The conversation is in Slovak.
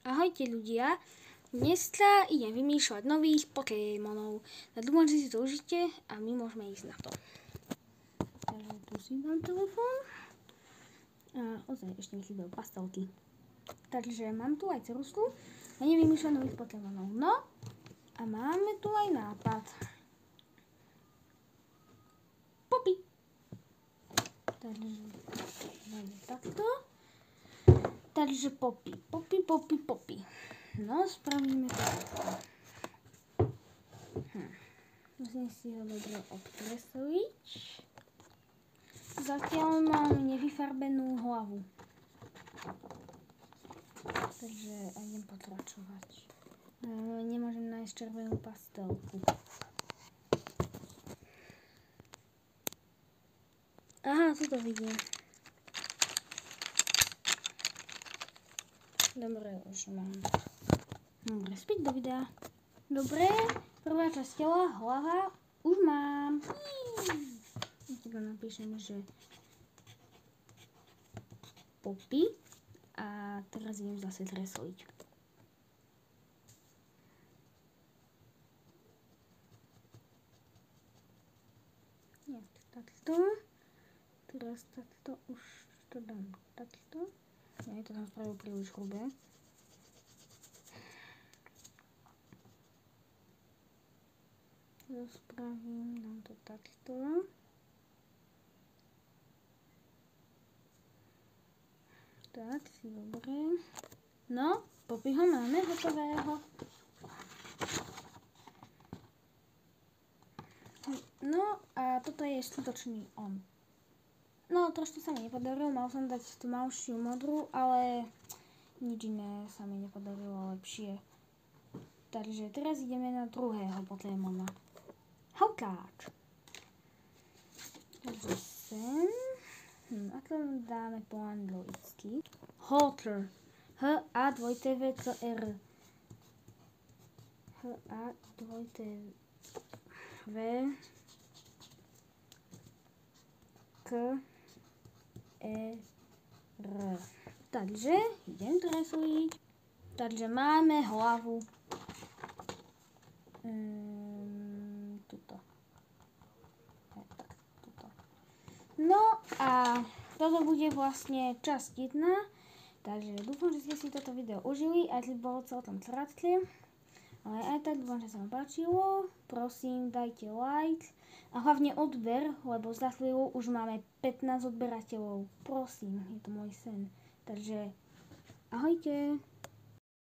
Ahojte ľudia, dneska idem vymýšľať nových Pokémonov. Dúfam, že si to užite a my môžeme ísť na to. Takže tu si dám telefón. A ozaj, ešte mi chýbajú pastelky. Takže mám tu aj ceruzku a idem vymýšľať nových Pokémonov. No a máme tu aj nápad. Poppy. Takže máme takto. Takže Poppy. No, spravíme to takto. Musím si ho dobre obkresliť. Zatiaľ mám nevyfarbenú hlavu. Takže idem pokračovať. Nemôžem nájsť červenú pastelku. Aha, tu to vidím. Dobre, už mám. Dobre, späť do videa. Dobre, prvá časť tela, hlava, už mám. Tu napíšem, že Poppy. A teraz idem zase kresliť. Nie, takto. Teraz takto už to dám takto. Nie, to som spravil príliš hrubé. To spravím, dám to takto. Tak, si dobre. No, Poppyho máme hotového. No a toto je skutočný on. No, trošku sa mi nepodarilo, mal som dať tmavšiu modrú, ale nič iné sa mi nepodarilo lepšie. Takže teraz ideme na druhého Pokémona. Hawkatch. Takže sem. A to dáme po anglicky. Halter. H-A-2-T-V-C-R. H-A-2-T-V-K-E-R. Takže idem kresliť. Takže máme hlavu. Tuto. No a toto bude vlastne časť 1. Takže dúfam, že ste si toto video užili, aj keď bolo celkom krátke. Ale aj tak dúfam, že sa vám páčilo. Prosím, dajte like a hlavne odber, lebo za chvíľu už máme 15 odberateľov. Prosím, je to môj sen. Takže ahojte.